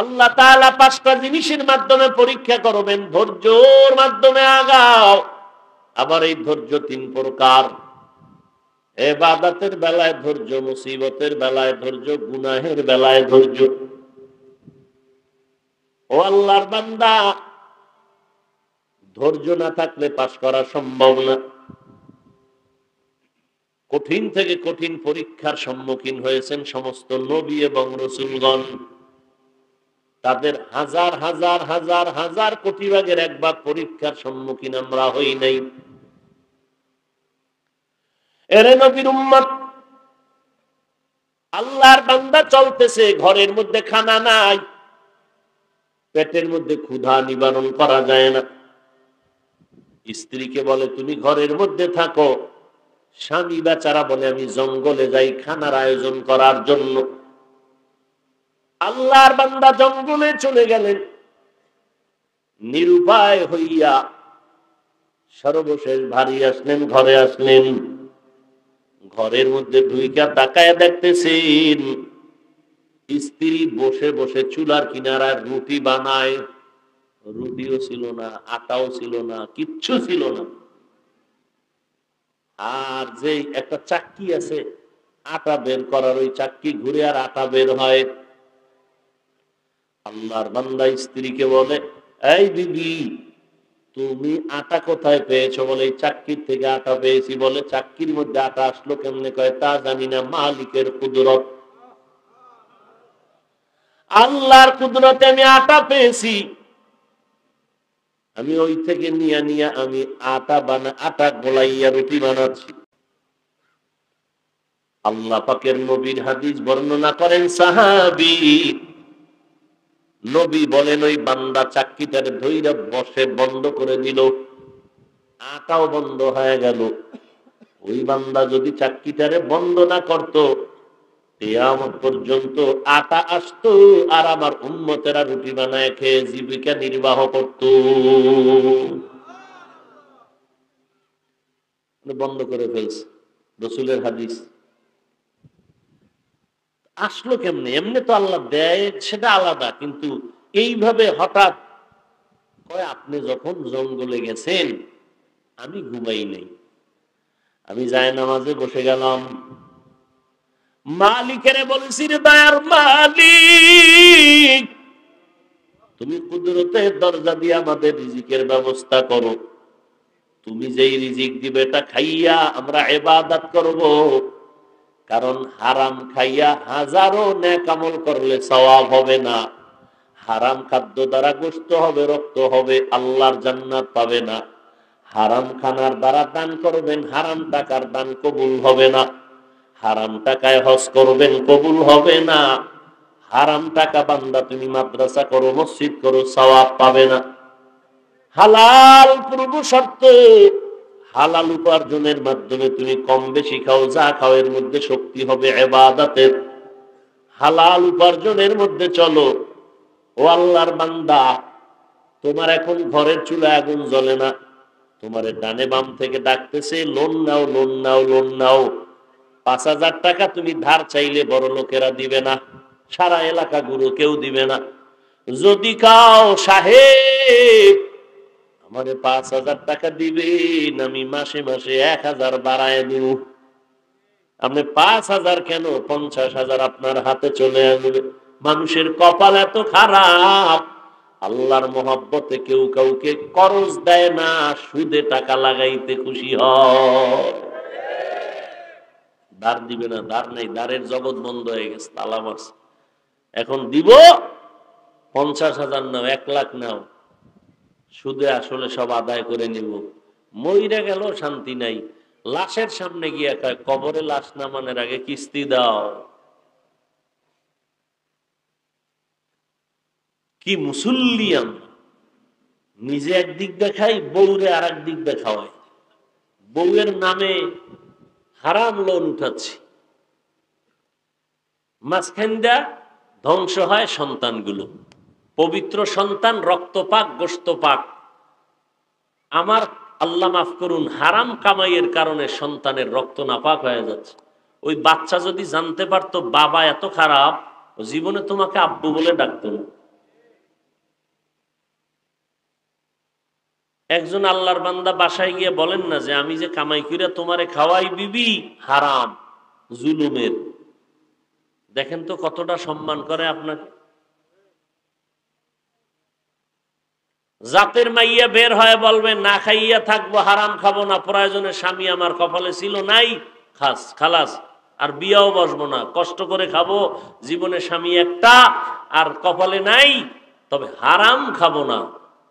আল্লাহ তাআলা 5টা জিনিসের মাধ্যমে পরীক্ষা করবেন। ধৈর্যের মাধ্যমে আগাও। আবার এই ধৈর্য 3 প্রকার। ইবাদতের বেলায় ধৈর্য, মুসিবতের বেলায় ধৈর্য, গুনাহের বেলায় ধৈর্য। ও আল্লাহর বান্দা, ধৈর্য না থাকলে পাস করা সম্ভব না। কঠিন থেকে কঠিন পরীক্ষার সম্মুখীন হয়েছেন সমস্ত নবী এবং রাসূলগণ। তাদের হাজার হাজার হাজার হাজার কোটি ভাগের 1 ভাগ পরীক্ষার সম্মুখীন আমরা হই নাই। এরে নবীর উম্মত, আল্লাহর বান্দা চলতেছে, ঘরের মধ্যে খানা নাই, পেটের মধ্যে ক্ষুধা নিবারণ করা যায় না। স্ত্রীকে বলে তুমি ঘরের মধ্যে থাকো, স্বামী বেচারা বলে আমি জঙ্গলে যাই খানার আয়োজন করার জন্য। আল্লাহর বান্দা জঙ্গলে চলে গেলেন, নিরুপায় হইয়া সর্বশেষ ভারী আসলেন, ঘরে আসলেন। ঘরের মধ্যে ঢুইকা তাকায় দেখতেছেন স্ত্রী বসে বসে চুলার কিনারায় রুটি বানায়। রুটিও ছিল না, আটাও ছিল না, কিচ্ছু ছিল না। আর যে একটা চাক্কি আছে আটা বের করার, ওই চাক্কি ঘুরে আর আটা বের হয়। আল্লাহর বান্দা স্ত্রীকে বলে, এই বিবি, তুমি আটা কোথায় পেয়েছো? বলে এই চাক্কির থেকে আটা পেয়েছি। বলে চাক্কির মধ্যে আটা আসলো কেমনে? কয় তা জানি না, মালিকের কুদরত। আল্লাহর কুদরতে আমি আটা পেয়েছি, আমি ওই থেকে নিয়ে নিয়ে আমি আটা গোলাইয়া রুটি বানাচ্ছি। আল্লাহ পাকের নবীর হাদিস বর্ণনা করেন সাহাবী, নবী বলেন ওই বান্দা চাক্কিটারে ধইরা বসে বন্ধ করে দিল, আটাও বন্ধ হয়ে গেল। ওই বান্দা যদি চাক্কিটারে বন্ধ না করত, কিয়ামত পর্যন্ত আটা আসতো আর আমার উম্মতেরা রুটি বানায় খেয়ে জীবিকা নির্বাহ করত। বন্ধ করে ফেলছে, রাসূলের হাদিস। আসলো কেমনে? এমনি তো আল্লাহ দেয়, সেটা আলাদা, কিন্তু এইভাবে হঠাৎ কয় আপনি যখন জঙ্গলে গেছেন আমি ঘুমাই নাই, আমি জায়নামাজে বসে গেলাম, মালিকেরে বলেছি রে দয়ার মালিক, তুমি কুদরতের দরজা দিয়ে আমাদের রিজিকের ব্যবস্থা করো। তুমি যেই রিজিক দিবে এটা খাইয়া আমরা ইবাদত করব। কারণ হারাম খাইয়া হাজারো নেক আমল করলে সওয়াব হবে না। হারাম খাদ্য দ্বারা গোশত হবে, রক্ত হবে, আল্লাহর জান্নাত পাবে না। হারাম খানার দ্বারা দান করবেন, হারাম টাকার দান কবুল হবে না। হারাম টাকায় হজ করবেন, কবুল হবে না। হারাম টাকা বান্দা তুমি মাদ্রাসা করো, মসজিদ করো, সওয়াব পাবে না। হালাল পূর্ব শর্ত, হালাল উপার্জনের মাধ্যমে তুমি কম বেশি খাও, যা খাও এর মধ্যে শক্তি হবে ইবাদতের। হালাল উপার্জনের মধ্যে চলো। ও আল্লাহর বান্দা, তোমার এখন ঘরের চুলায় আগুন জ্বলে না, তোমার ডানে বাম থেকে ডাকতেছে লোন নাও, লোন নাও, লোন নাও। 5,000 টাকা তুমি ধার চাইলে বড় লোকেরা দিবে না, সারা এলাকা গুলো কেউ দিবে না। যদি কাও সাহেব আমারে 5,000 টাকা দিবেন, আমি মাসে মাসে 1,000 বাড়ায় দিব। আপনি 5,000 কেন, 50,000 আপনার হাতে চলে আসবে। মানুষের কপাল এত খারাপ, আল্লাহর মহব্বতে কেউ কাউকে করজ দেয় না, সুদে টাকা লাগাইতে খুশি হয়। ধার দিবে না, ধার নাই, ধারের জগৎ বন্ধ হয়ে গেছে, তালা মারছে। এখন দিব 50,000 নাও, 1 লাখ নাও, সুদে আসলে সব আদায় করে নিব। মইরা গেল শান্তি নাই, লাশের সামনে গিয়া কয় কবরে লাশ নামানোর আগে কিস্তি দাও। কি মুসল্লি আমরা! নিজে একদিক দেখাই, বউরে আর এক দিক দেখাওয়াই। বউয়ের নামে হারাম লোন উঠাচ্ছি, মাঝখানটা ধ্বংস হয় সন্তানগুলো। পবিত্র সন্তান রক্তপাক, গোশতপাক। আমার আল্লাহ মাফ করুন, হারাম কামাইয়ের কারণে সন্তানের রক্ত নাপাক হয়ে যাচ্ছে। ওই বাচ্চা যদি জানতে পারতো বাবা এত খারাপ, জীবনে তোমাকে আব্বু বলে ডাকতো না। একজন আল্লাহর বান্দা বাসায় গিয়ে বলেন না যে আমি যে কামাই কইরা তোমারে খাওয়াই বিবি হারাম, জুলুমের। দেখেন তো কতটা সম্মান করে আপনাকে। জাতের মাইয়া বের হয় বলবে না খাইয়া থাকবো, হারাম খাবো না, প্রয়োজনে স্বামী আমার কপালে ছিল নাই, খালাস, আর বিয়াও বসবো না, কষ্ট করে খাবো, জীবনে স্বামী একটা আর কপালে নাই, তবে হারাম খাবো না,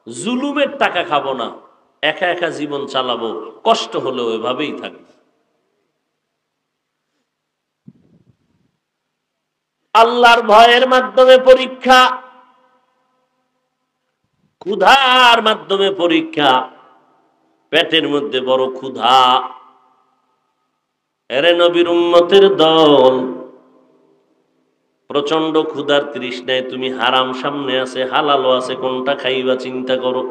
জুলুমের টাকা খাবো না, একা একা জীবন চালাবো, কষ্ট হলেও এভাবেই থাকবে। আল্লাহর ভয়ের মাধ্যমে পরীক্ষা, ক্ষুধার মাধ্যমে পরীক্ষা। পেটের মধ্যে বড় ক্ষুধা, এরে নবীর উম্মতের দল, প্রচন্ড ক্ষুধার তৃষ্ণায় তুমি হারাম সামনে আছে, হালালও আছে, কোনটা খাইবা চিন্তা করো।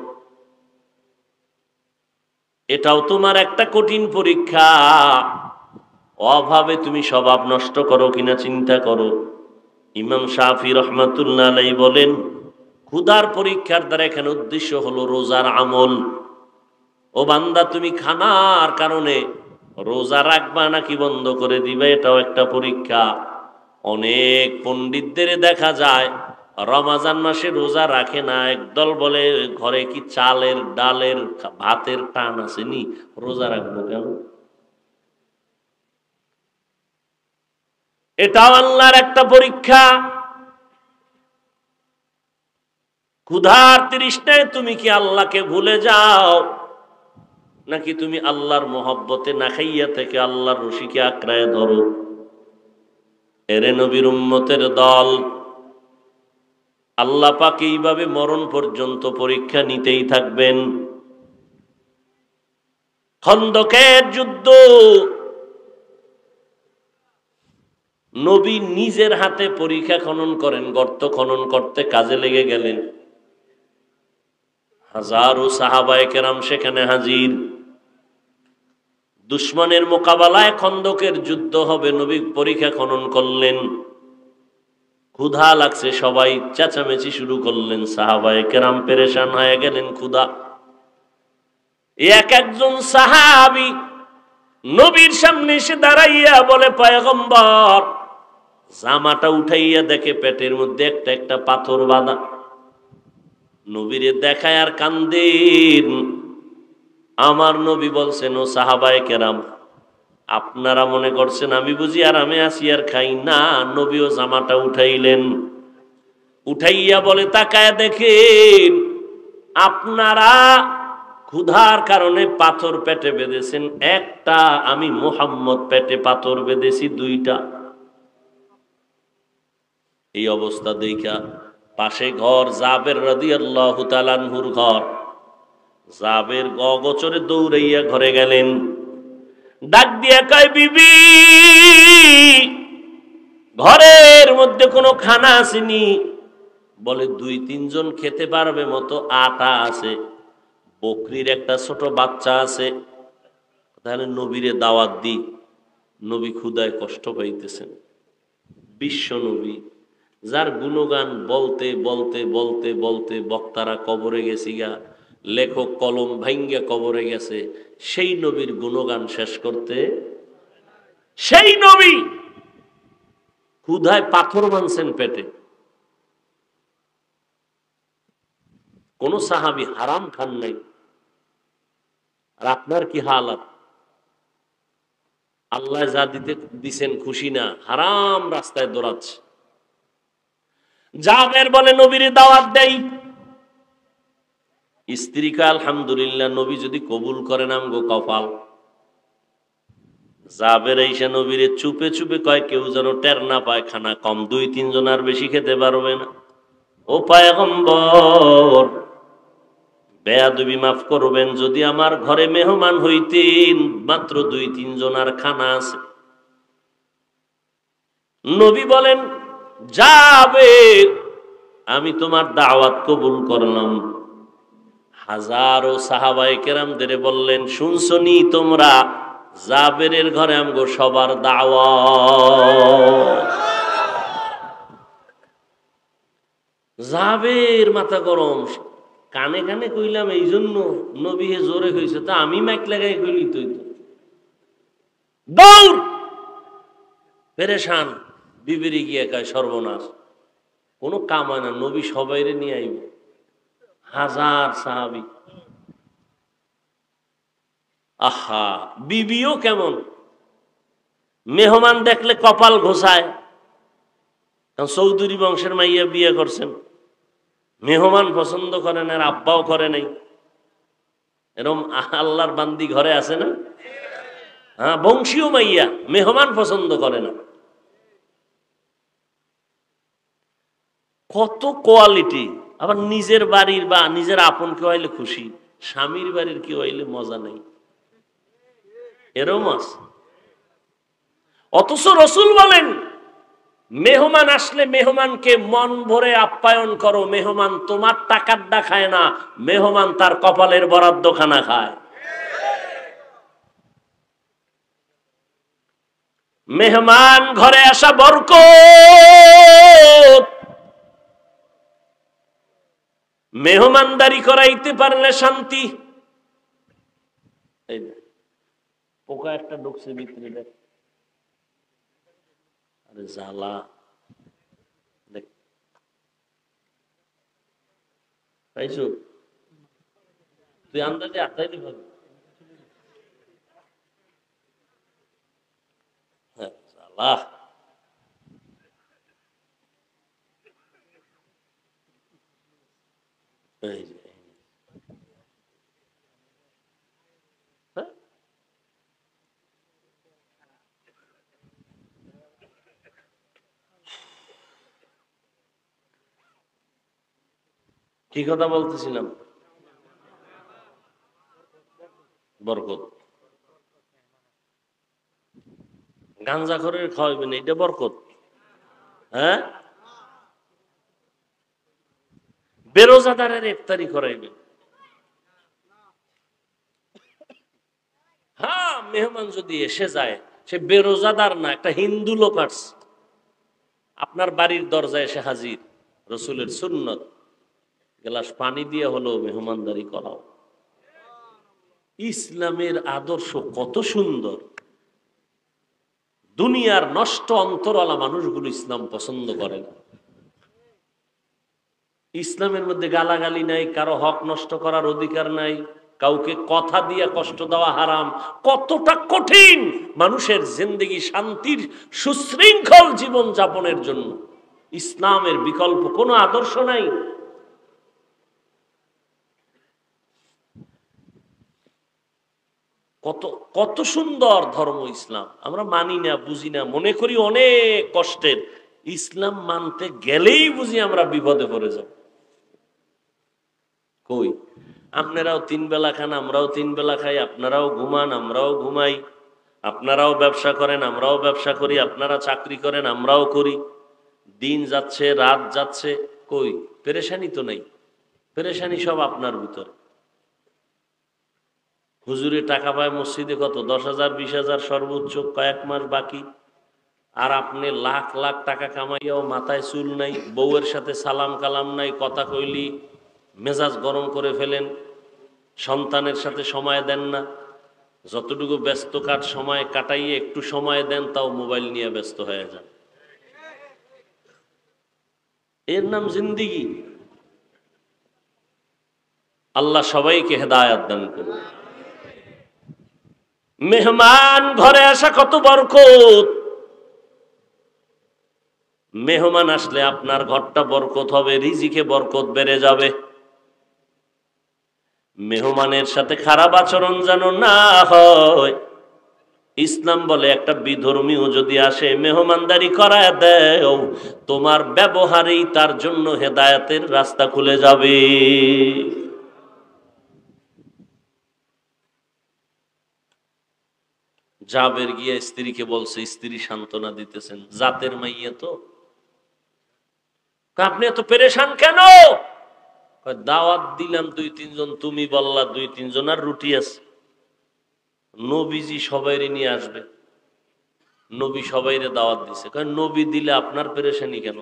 এটাও তোমার একটা কঠিন পরীক্ষা। অভাবে তুমি স্বভাব নষ্ট করো কিনা চিন্তা করো। ইমাম শাফি রহমাতুল্লাহ আলাইহি বলেন, ক্ষুধার পরীক্ষার দ্বারা এখানে উদ্দেশ্য হলো রোজার আমল। ও বান্দা, তুমি খানার কারণে রোজা রাখবা নাকি বন্ধ করে দিবে, এটাও একটা পরীক্ষা। অনেক পণ্ডিতদের দেখা যায় রমাজান মাসে রোজা রাখে না, একদল বলে ঘরে কি চালের ডালের ভাতের টান আসেনি, রোজা রাখবো কেন। এটাও আল্লাহর একটা পরীক্ষা। ক্ষুধার তৃষ্ণায় তুমি কি আল্লাহকে ভুলে যাও, নাকি তুমি আল্লাহর মহব্বতে না খাইয়া থেকে আল্লাহর রশিকে আঁকড়ায় ধরো। এরে নবীর উম্মতের দল, আল্লাহ পাক এইভাবে মরণ পর্যন্ত পরীক্ষা নিতেই থাকবেন। খন্দকের যুদ্ধ, নবী নিজের হাতে পরীক্ষা খনন করেন, গর্ত খনন করতে কাজে লেগে গেলেন। হাজারো সাহাবায়ে কেরাম সেখানে হাজির। দুশমনের মোকাবেলায় খন্দকের যুদ্ধ হবে, নবী পরীক্ষা খনন করলেন। ক্ষুধা লাগছে, সবাই চেঁচামেচি শুরু করলেন, সাহাবায়ে কেরাম পেরেশান হয়ে গেলেন ক্ষুধা। এক একজন সাহাবী নবীর সামনে এসে দাঁড়াইয়া বলে, পয়গম্বর, জামাটা উঠাইয়া দেখে পেটের মধ্যে একটা একটা পাথর বাঁধা। নবীরে দেখায় আর কান্দেন। আমার নবী বলছেন, ও সাহাবায়ে কেরাম, আপনারা মনে করছেন আমি বুঝি আরামে আসি আর খাই না। নবীও জামাটা উঠাইলেন, উঠাইয়া বলে, তাকায় দেখেন, আপনারা ক্ষুধার কারণে পাথর পেটে বেঁধেছেন একটা, আমি মুহাম্মদ পেটে পাথর বেঁধেছি দুইটা। এই অবস্থা দেখা পাশে ঘর জাবের রাদিয়াল্লাহু তাআলা আনহুর ঘর, জাবের অগোচরে দৌড়াইয়া ঘরে গেলেন, ডাক দিয়া কয়, বিবি, ঘরের মধ্যে কোনো খানা আসেনি। বলে, 2-3 জন খেতে পারবে মতো আটা আছে, বকরির একটা ছোট বাচ্চা আছে, তাহলে নবীরে দাওয়াত দি। নবী ক্ষুধায় কষ্ট পাইতেছেন। বিশ্ব নবী, যার গুণগান বলতে বলতে বলতে বলতে বক্তারা কবরে গেছি গা, লেখক কলম ভাঙ্গা কবরে গেছে, সেই নবীর গুণগান শেষ করতে, সেই নবী ক্ষুধায় পাথর বানছেন পেটে। কোন সাহাবী হারাম খান নাই। আর আপনার কি হালাত? আল্লাহ যা দিছেন খুশি না, হারাম রাস্তায় দৌড়াচ্ছে। জাবের বলে, নবীর দাওয়াত দেই। স্ত্রীকে আলহামদুলিল্লাহ, নবী যদি কবুল করেন আমগো কপাল। জাবের আইসা নবীরে চুপে চুপে কয়, কেউ যেন টের না পায়, খানা কম, 2-3 জন আর বেশি খেতে পারবে না। ও পয়গম্বর, বেয়াদবি মাফ করবেন, যদি আমার ঘরে মেহমান হইতেন, মাত্র 2-3 জন আর খানা আছে। নবী বলেন, যাবে, আমি তোমার দাওয়াত কবুল করলাম। হাজারো সাহাবায়ে কেরামদের বললেন, শুনছনি তোমরা, জাবেরের ঘরে আমগো সবার দাওয়াত। জাবের মাথা গরম, কানে কানে কইলাম এই জন্য নবী জোরে কইছে, তা আমি মাইক লাগাই কইলি তুই তো দৌড় পেরেশান। বিবিরি গিয়ে কয় সর্বনাশ, কোনো কাম হয় না, নবী সবাইরে নিয়ে আইব, হাজার সাহাবী। আহা, বিবিও কেমন, মেহমান দেখলে কপাল ঘোষায়। চৌধুরী বংশের মাইয়া বিয়ে করছেন, মেহমান পছন্দ করেন, আর আব্বাও করে নাই। এরম আল্লাহর বান্দি ঘরে আছে না? হ্যাঁ, বংশীয় মাইয়া মেহমান পছন্দ করে না। কত কোয়ালিটি। আবার নিজের বাড়ির বা নিজের আপন কেউ আইলে খুশি, স্বামীর বাড়ির কেউ আইলে মজা নেই, এরম আছে। অথচ রসুল বলেন মেহমান আসলে মেহমানকে মন ভরে আপ্যায়ন করো। মেহমান তোমার টাকারটা খায় না, মেহমান তার কপালের বরাদ্দ খানা খায়। মেহমান ঘরে আসা বরকত। মেহমানদারি করাইতে পারলে শান্তি। এই পোকা একটা ঢুকছে ভিতরে, দেখ, আরে জ্বালা, দেখ পাইছো? তুই আন্দাজে আটটাইতে পারবি। হ্যাঁ, জ্বালা। এই যে হ্যাঁ? কি কথা বলতেছিলাম? বরকত। গাঞ্জাখরের খাওয়াইবেন, এটা বরকত? হ্যাঁ, বেরোজাদারের ইফতারি করাইবেন। হ্যাঁ, মেহমান যদি এসে যায়, সে বেরোজাদার না, একটা হিন্দু লোক আসছে, আপনার বাড়ির দরজায় এসে হাজির। রসুলের সুন্নত, গ্লাস পানি দিয়ে হলো মেহমানদারি করাও। ইসলামের আদর্শ কত সুন্দর। দুনিয়ার নষ্ট অন্তরওয়ালা মানুষগুলো ইসলাম পছন্দ করে না। ইসলামের মধ্যে গালাগালি নাই, কারো হক নষ্ট করার অধিকার নাই, কাউকে কথা দিয়ে কষ্ট দেওয়া হারাম। কতটা কঠিন মানুষের জিন্দেগি শান্তির সুশৃঙ্খল জীবন যাপনের জন্য ইসলামের বিকল্প কোনো আদর্শ নাই। কত কত সুন্দর ধর্ম ইসলাম। আমরা মানি না, বুঝি না, মনে করি অনেক কষ্টের। ইসলাম মানতে গেলেই বুঝি আমরা বিপদে পড়ে যাব। কই, আপনারাও 3 বেলা খান, আমরাও 3 বেলা খাই, আপনারাও ঘুমান, আমরাও ঘুমাই, আপনারাও ব্যবসা করেন, আমরাও ব্যবসা করি, আপনারা চাকরি করেন, আমরাও করি, দিন যাচ্ছে, রাত যাচ্ছে, কই পেরেশানি তো নেই। পেরেশানি সব আপনার ভিতরে। হুজুরে টাকা পায় মসজিদে কত, 10,000 20,000 সর্বোচ্চ, কয়েক মাস বাকি। আর আপনি লাখ লাখ টাকা কামাইয়াও মাথায় চুল নাই, বউয়ের সাথে সালাম কালাম নাই, কথা কইলি মেজাজ গরম করে ফেলেন, সন্তানের সাথে সময় দেন না। যতটুকু ব্যস্ত সময় কাটাইয়ে একটু সময় দেন, তাও মোবাইল নিয়ে ব্যস্ত হয়ে যান। এর নাম জিন্দিগি? আল্লাহ সবাইকে হেদায়েত দান করুন। মেহমান ঘরে আসা কত বরকত। মেহমান আসলে আপনার ঘরটা বরকত হবে, রিজিকে বরকত বেড়ে যাবে। মেহমানের সাথে খারাপ আচরণ যেন না হয়। ইসলাম বলে একটা বিধর্মীও যদি আসে, মেহমানদারি করায় দেও, তোমার ব্যবহারেই তার জন্য হেদায়েতের রাস্তা খুলে যাবে। জাবের গিয়ে স্ত্রীকে বলছে, স্ত্রী সান্ত্বনা দিতেছেন, জাতের মাইয়া তো, আপনি এত পেরেশান কেন? দাওয়াত দিলাম 2-3 জন, তুমি বললা 2-3 জন, আর রুটি আছে। নবীজি সবাইরে নিয়ে আসবে, নবী সবাইরে দাওয়াত দিছে। নবী দিলে আপনার পেরেশানি কেন?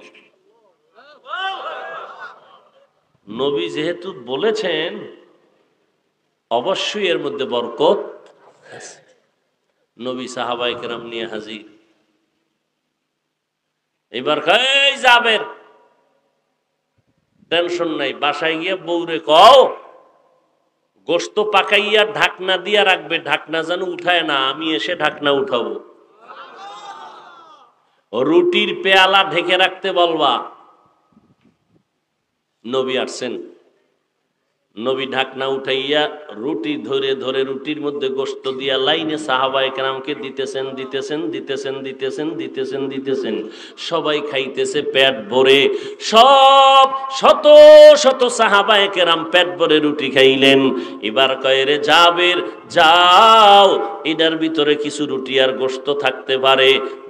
নবী যেহেতু বলেছেন অবশ্যই এর মধ্যে বরকত আছে। নবী সাহাবায়ে কেরাম নিয়ে হাজির। এবার কই যাবের টেনশন নাই, বাসায় গিয়ে বউরে কও গোশত পাকাইয়া ঢাকনা দিয়া রাখবে, ঢাকনা যেন উঠায় না, আমি এসে ঢাকনা উঠাবো। রুটির পেয়ালা ঢেকে রাখতে বলবা। নবী আসছেন, নবী ঢাকনা উঠাইয়া রুটি ধরে ধরে রুটির মধ্যে গোশত দিয়া লাইনে সাহাবায়ে কেরামকে দিতেছেন দিতেছেন দিতেছেন দিতেছেন দিতেছেন দিতেছেন। সবাই খাইতেছে পেট ভরে, সব শত শত সাহাবায়ে কেরাম পেট ভরে রুটি খাইলেন। এবার কয় রে জাবের যাও, এটার ভিতরে কিছু রুটি আর গোশত থাকতে পারে,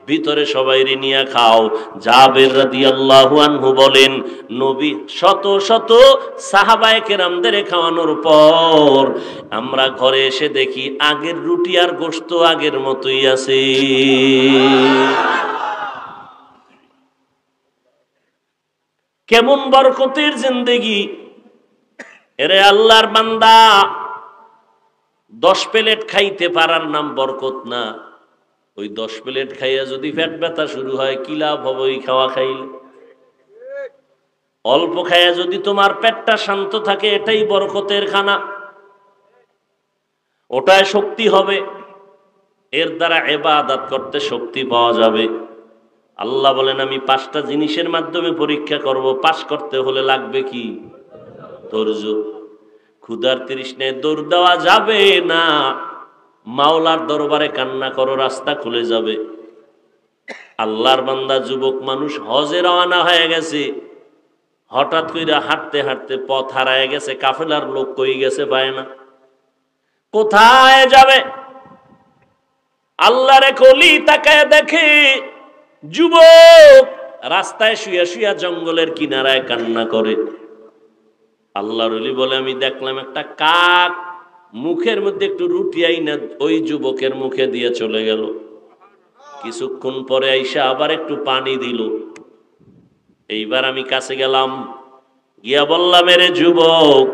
ভিতরে সবাই নিয়ে খাও। জাবের রাদিয়াল্লাহু আনহু বলেন নবী শত শত সাহাবায়ে কেরামদের খাওয়ানোর পর আমরা ঘরে এসে দেখি আগের রুটি আর গোশত আগের মতোই আছে। কেমন বরকতের জিন্দেগি! এরে আল্লাহর বান্দা, 10 প্লেট খাইতে পারার নাম বরকত না। ওই 10 প্লেট খাইয়া যদি পেট ব্যথা শুরু হয় কি লাভ হবে ওই খাওয়া খাইলে? অল্প খাইয়া যদি তোমার পেটটা শান্ত থাকে এটাই বরকতের খানা, ওটায় শক্তি হবে, এর দ্বারা ইবাদত করতে শক্তি পাওয়া যাবে। আল্লাহ বলেন আমি 5টা জিনিসের মাধ্যমে পরীক্ষা করব, পাস করতে হলে লাগবে কি? ধৈর্য। ক্ষুধার তৃষ্ণায় দৌড় দেওয়া যাবে না, মাওলার দরবারে কান্না করো, রাস্তা খুলে যাবে। আল্লাহর বান্দা যুবক মানুষ হজে রওনা হয়ে গেছে, হঠাৎ করে হাঁটতে হাঁটতে পথ হারায় গেছে, কাফেলার লোক কই গেছে পায় না, কোথায় যাবে? আল্লাহরে কলি তাকায় দেখে যুবক রাস্তায় শুয়ে শুয়ে জঙ্গলের কিনারায় কান্না করে। আল্লাহর ওলি বলে আমি দেখলাম একটা কাক মুখের মধ্যে একটু রুটি আইনা ওই যুবকের মুখে দিয়ে চলে গেল। কিছুক্ষণ পরে আইসা আবার একটু পানি দিল। এইবার আমি কাছে গেলাম, গিয়া বললাম এরে যুবক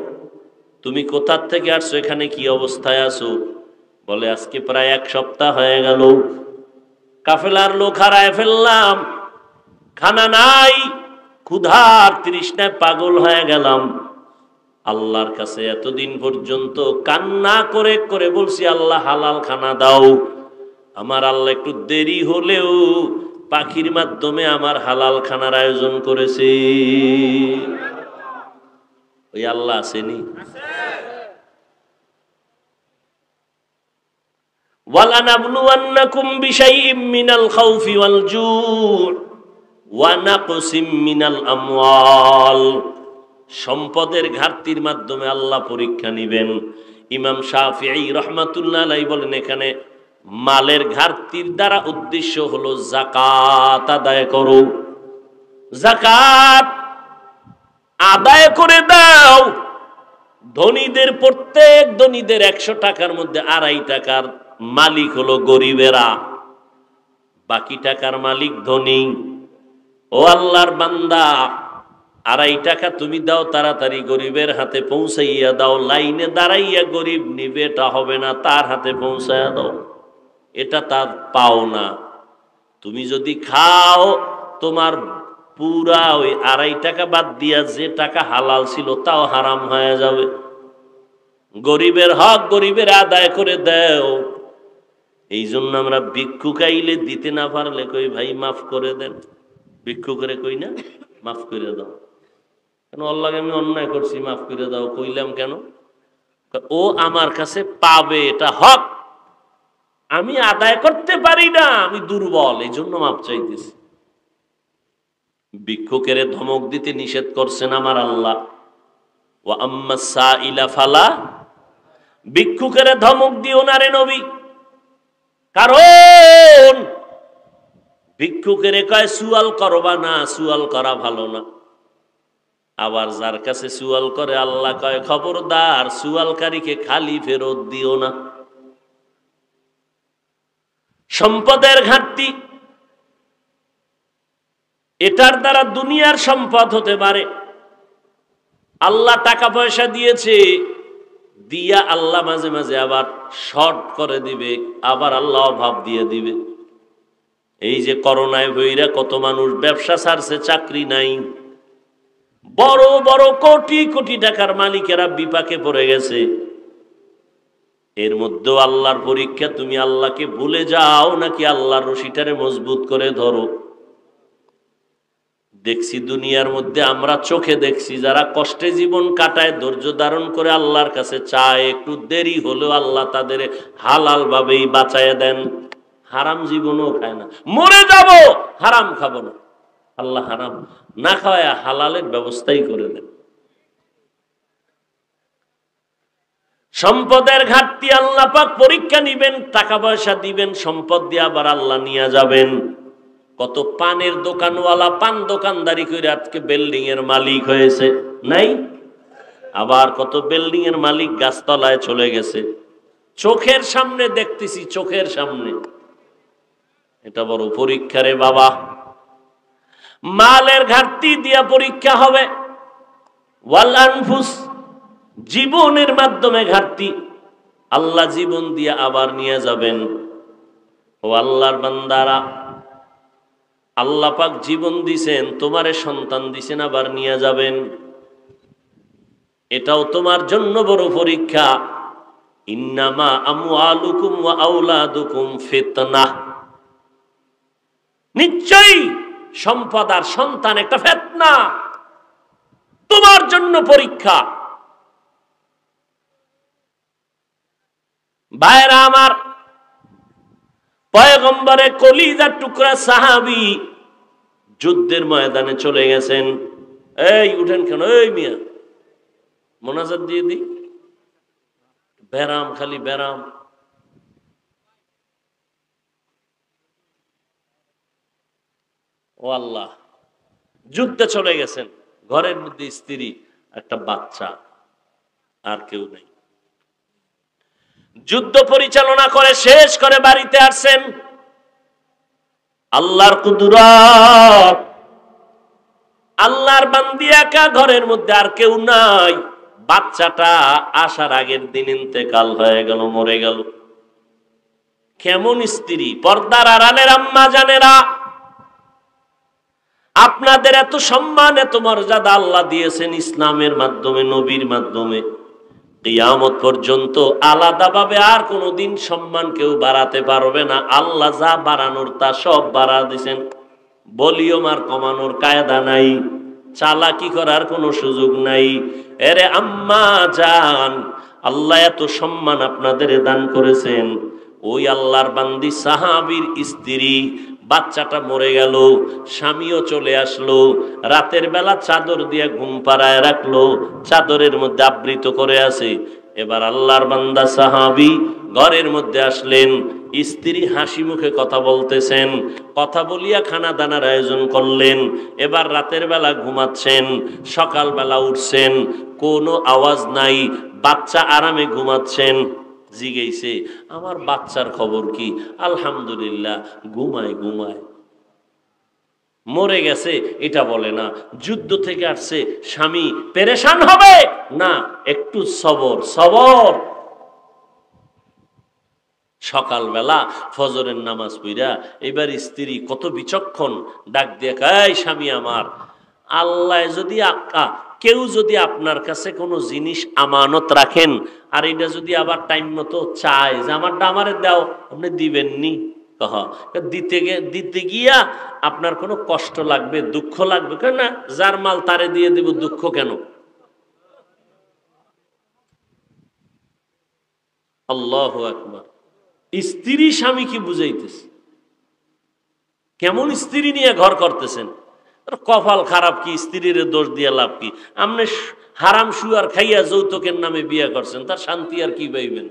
তুমি কোথার থেকে আসছো, এখানে কি অবস্থায় আছো? বলে আজকে প্রায় 1 সপ্তাহ হয়ে গেল, কাফেলার লোক হারায় ফেললাম, খানা নাই, ক্ষুধার তৃষ্ণায় পাগল হয়ে গেলাম। আল্লাহর কাছে এতদিন পর্যন্ত কান্না করে করে বলছি আল্লাহ হালাল খানা দাও। আমার আল্লাহ একটু দেরি হলেও পাখির মাধ্যমে আমার হালাল খানার আয়োজন করেছে। ওই আল্লাহ আসেনি? ওয়ালানাবলুওয়ান্নাকুম বিশাইইম মিনাল খাউফি ওয়াল জু' ওয়া নাকসিম মিনাল আমওয়াল। সম্পদের ঘাটতির মাধ্যমে আল্লাহ পরীক্ষা নিবেন। ইমাম শাফিঈ রাহমাতুল্লাহ আলাইহি বলেন এখানে মালের ঘাটতির দ্বারা উদ্দেশ্য হলো যাকাত আদায় করো, যাকাত আদায় করে দাও। ধনীদের প্রত্যেক ধনীদের 100 টাকার মধ্যে 2.5 টাকার মালিক হলো গরিবেরা, বাকি টাকার মালিক ধনী। ও আল্লাহর বান্দা 2.5 টাকা তুমি দাও, তাড়াতাড়ি গরিবের হাতে পৌঁছাইয়া দাও। লাইনে দাঁড়াইয়া গরিব নিবে এটা হবে না, তার হাতে পৌঁছাইয়া দাও, এটা তার পাও না। তুমি যদি খাও তোমার পুরা ওই 2.5 টাকা বাদ দিয়া যে টাকা হালাল ছিল তাও হারাম হয়ে যাবে। গরিবের হক গরিবের আদায় করে দাও। এই জন্য আমরা ভিক্ষুক আইলে দিতে না পারলে কই ভাই মাফ করে দেন, ভিক্ষুকের কই না মাফ করে দাও। কেন? আল্লাহ আমি অন্যায় করছি মাফ করে দাও কইলাম কেন? ও আমার কাছে পাবে, এটা হক, আমি আদায় করতে পারি না, আমি দুর্বল, এই জন্য মাপ চাইতেছি। ভিক্ষুকের ধমক দিতে নিষেধ করছেন আমার আল্লাহ। ওয়া আম্মাস সাইলা ফালা, ভিক্ষুকের ধমক দিও না রে নবী, কারণ ভিক্ষুকের কয় সুয়াল করবা না, সুয়াল করা ভালো না। আবার যার কাছে সুয়াল করে আল্লাহ কয় খবরদার সুয়ালকারীকে খালি ফেরত দিও না। সম্পদের ঘাটতি, এটার দ্বারা দুনিয়ার সম্পদ হতে পারে, আল্লাহ টাকা পয়সা দিয়েছে, দিয়া আল্লাহ মাঝে মাঝে আবার শর্ট করে দিবে, আবার আল্লাহ অভাব দিয়ে দিবে। এই যে করোনায় ভইরা কত মানুষ ব্যবসা ছাড়ছে, চাকরি নাই, বড় বড় কোটি কোটি টাকার মালিকেরা বিপাকে পড়ে গেছে। এর মধ্যেও আল্লাহর পরীক্ষা, তুমি আল্লাহকে ভুলে যাও নাকি আল্লাহর রশিটারে মজবুত করে ধরো। দেখছি দুনিয়ার মধ্যে, আমরা চোখে দেখছি, যারা কষ্টে জীবন কাটায়, ধৈর্য ধারণ করে আল্লাহর কাছে চায়, একটু দেরি হলেও আল্লাহ তাদের হালাল ভাবেই বাঁচায় দেন। হারাম জীবনও খায় না, মরে যাব হারাম খাবো না, আল্লাহ হারাম না খাওয়ায় হালালের ব্যবস্থাই করে দেন। সম্পদের ঘাটতি আল্লাহ পাক পরীক্ষা নিবেন, টাকা পয়সা দিবেন, সম্পদ দিয়ে আবার আল্লাহ নিয়ে যাবেন। কত পানের দোকানওয়ালা পান দোকানদারি করে আজকে বিল্ডিং এর মালিক হয়েছে, নাই? আবার কত বিল্ডিং এর মালিক গাছতলায় চলে গেছে, চোখের সামনে দেখতেছি, চোখের সামনে। এটা বড় পরীক্ষা রে বাবা। মালের ঘাটতি দিয়া পরীক্ষা হবে, ওয়াল আনফুস, জীবনের মাধ্যমে ঘাটতি, আল্লাহ জীবন দিয়া আবার নিয়ে যাবেন। ও আল্লাহর বান্দারা, আল্লাহ পাক জীবন দিছেন, তোমারে সন্তান দিছেন, আবার নিয়ে যাবেন। এটাও তোমার জন্য বড় পরীক্ষা। ইন্নামা আমওয়ালুকুম ওয়া আওলাদুকুম ফিতনাহ, নিশ্চয়ই সম্পদ আর সন্তান একটা ফিতনা, তোমার জন্য পরীক্ষা। ভাইরা আমার, পয়গম্বরে কলিজার টুকরা সাহাবী যুদ্ধের ময়দানে চলে গেছেন। এই উঠেন কেন, এই মিয়া মোনাজাত দিয়ে দি, ব্যারাম, খালি ব্যারাম। ও আল্লাহ, যুদ্ধে চলে গেছেন, ঘরের মধ্যে স্ত্রী, একটা বাচ্চা, আর কেউ নেই। যুদ্ধ পরিচালনা করে শেষ করে বাড়িতে আসছেন। আল্লাহর কুদরত, আল্লাহর বান্দি একা ঘরের মধ্যে, আর কেউ নাই। বাচ্চাটা আসার আগের দিন ইন্তেকাল হয়ে গেল, মরে গেল। কেমন স্ত্রী! পর্দার আড়ালের আম্মা জানেরা, আপনাদের এত সম্মান, এত মর্যাদা আল্লাহ দিয়েছেন ইসলামের মাধ্যমে, নবীর মাধ্যমে। কিয়ামত পর্যন্ত আলাদাভাবে আর কোনোদিন সম্মান কেউ বাড়াতে পারবে না। আল্লাহ যা বাড়ানোর তা সব বাড়া দিয়েছেন, ভলিউম আর কমানোর কায়দা নাই, চালাকি করার কোনো সুযোগ নাই। এরে আম্মা জান, আল্লাহ এত সম্মান আপনাদের দান করেছেন। ওই আল্লাহর বান্দি সাহাবীর স্ত্রী, বাচ্চাটা মরে গেল, স্বামীও চলে আসলো, রাতের বেলা চাদর দিয়ে ঘুম পাড়ায় রাখলো, চাদরের মধ্যে আবৃত করে আছে। এবার আল্লাহর বান্দা সাহাবী ঘরের মধ্যে আসলেন, স্ত্রী হাসি মুখে কথা বলতেছেন, কথা বলিয়া খানা দানার আয়োজন করলেন। এবার রাতের বেলা ঘুমাচ্ছেন, সকালবেলা উঠছেন, কোনো আওয়াজ নাই, বাচ্চা আরামে ঘুমাচ্ছেন। জিজ্ঞেসে, আমার বাচ্চার খবর কি? আলহামদুলিল্লাহ, ঘুমায় ঘুমায়। মরে গেছে এটা বলে না, যুদ্ধ থেকে আসছে, স্বামী পেরেশান হবে না, একটু সবর সবর। সকালবেলা ফজরের নামাজ পড়া, এবার স্ত্রী কত বিচক্ষণ, ডাক দিয়ে কয়, স্বামী আমার, আল্লাহ যদি কেউ যদি আপনার কাছে কোনো জিনিস আমানত রাখেন, আর এটা যদি আবার টাইম মতো চায় যে আমারটা আমারে দাও, আপনি দিবেননি? দিতে গিয়া আপনার কোনো কষ্ট লাগবে, দুঃখ লাগবে? কেন না, যার মাল তারে দিয়ে দেব, দুঃখ কেন? আল্লাহু আকবার। স্ত্রী স্বামী কি বুঝাইতেছে? কেমন স্ত্রী নিয়ে ঘর করতেছেন? কপাল খারাপ কি, স্ত্রীর দোষ দিয়ে লাভ কি? আপনি হারাম শুয়ার খাইয়া যৌতুকের নামে বিয়ে করছেন, তার শান্তি আর কি পাইবেন?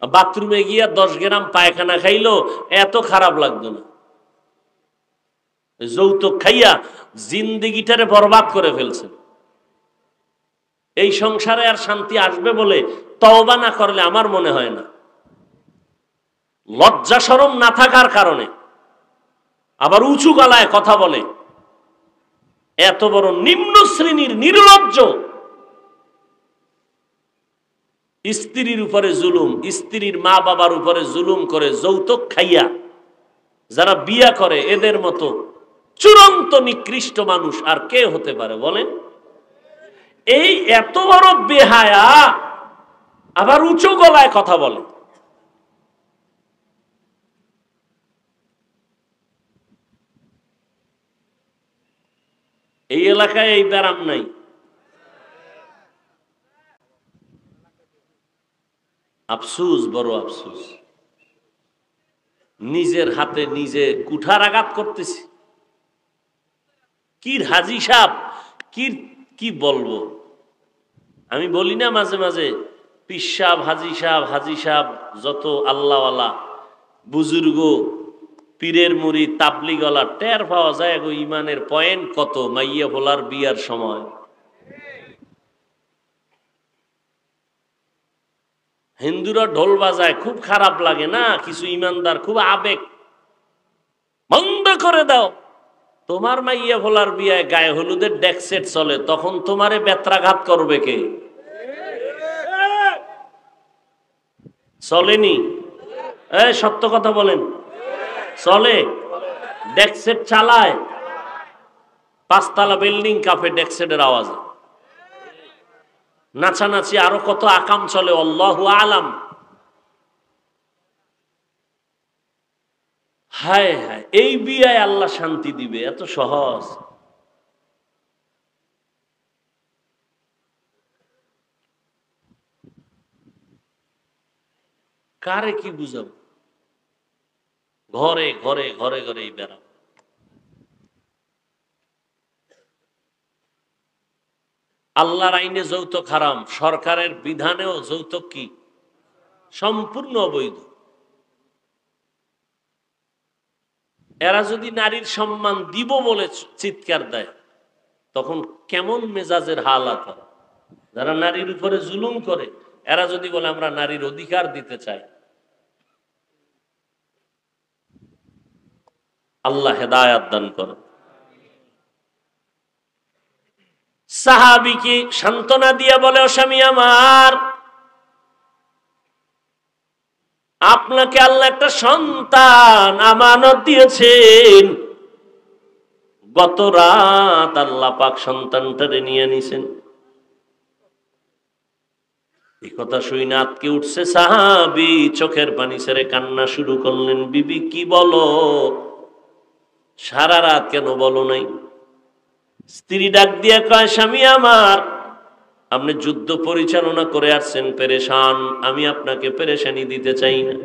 বাথরুমে গিয়া 10 গ্রাম পায়খানা খাইলো, এত খারাপ লাগতো না। যৌতুক খাইয়া জিন্দেগিটারে বরবাদ করে ফেলছেন। এই সংসারে আর শান্তি আসবে বলে তওবা না করলে আমার মনে হয় না। লজ্জা শরম না থাকার কারণে আবার উঁচু গলায় কথা বলে, এত বড় নিম্ন শ্রেণীর নির্লজ্জ, স্ত্রীর উপরে জুলুম, স্ত্রীর মা বাবার উপরে জুলুম করে যৌতুক খাইয়া যারা বিয়া করে, এদের মতো চূড়ান্ত নিকৃষ্ট মানুষ আর কে হতে পারে বলেন? এই এত বড় বেহায়া আবার উঁচু গলায় কথা বলে। এই এলাকায় এই ব্যারাম নাই। আফসুস, বড় আফসুস। নিজের হাতে নিজে কুঠার আঘাত করতেছি। কি হাজি সাহেব, কি বলবো? আমি বলি না মাঝে মাঝে পীর সাহেব, হাজি সাহেব, হাজি সাহেব, যত আল্লাহওয়ালা বুজুর্গ, পীরের মুড়ি, তাবলিগলা, টের পাওয়া যায় গো ইমানের পয়েন্ট কত মাইয়া ভোলার বিয়ার সময়। হিন্দুরা ঢোল বাজায়, খুব খারাপ লাগে না? কিছু ইমানদার খুব আবেগ, বন্ধ করে দাও। তোমার মাইয়া ভোলার বিয়ায় গায়ে হলুদের ডেক সেট চলে, তখন তোমারে বেত্রাঘাত করবে কে? চলেনি? সত্য কথা বলেন, চলে? ডেক সেট চালায়, 5 তলা বিল্ডিং কাঁপে ডেক সেটের আওয়াজে। নাচানাচি আরো কত আকাম চলে, আল্লাহু আলাম। হায় হায়, এই বিয়ায় আল্লাহ শান্তি দিবে? এত সহজ? কারে কি বুঝাব? ঘরে ঘরে ঘরে ঘরে এই বেড়া। আল্লাহর আইনে যৌতুক হারাম, সরকারের বিধানেও যৌতুক কি সম্পূর্ণ অবৈধ। এরা যদি নারীর সম্মান দিব বলে চিৎকার দেয়, তখন কেমন মেজাজের হালাত হয়? যারা নারীর উপরে জুলুম করে, এরা যদি বলে আমরা নারীর অধিকার দিতে চাই। আল্লাহ হেদায়াত দান করে। সাহাবীকে সান্ত্বনা দিয়া বলে, ও স্বামী আমার, আপনাকে আল্লাহ একটা সন্তান আমানত দিয়েছেন। গত রাত আল্লাহ পাক সন্তানটারে নিয়ে নিছেন। এই কথা শুই না আতকে উঠছে সাহাবী, চোখের পানি ছেড়ে কান্না শুরু করলেন। বিবি কি বলো? সারা রাত কেন বলো নাই? স্ত্রী ডাক দিয়া কয়, স্বামী আমার, আপনি যুদ্ধ পরিচালনা করে আসছেন, পেরেশান, আমি আপনাকে পেরেশানি দিতে চাই না।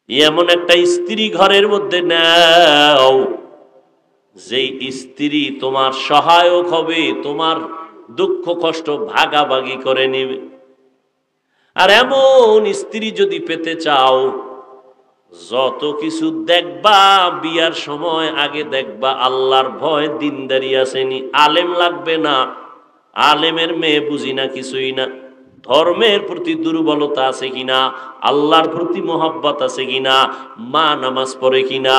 এমন একটা স্ত্রী ঘরের মধ্যে নাও, যেই স্ত্রী তোমার সহায়ক হবে, তোমার দুঃখ কষ্ট ভাগাভাগি করে নেবে। আর এমন স্ত্রী যদি পেতে চাও, যত কিছু দেখবা বিয়ার সময় আগে দেখবা আল্লাহর ভয়, দিনদারি আসেনি। আলেম লাগবে না, আলেমের মেয়ে বুঝি না কিছুই না। ধর্মের প্রতি দুর্বলতা আছে কিনা, আল্লাহর প্রতি মোহাব্বত আছে কিনা, মা নামাজ পড়ে কিনা।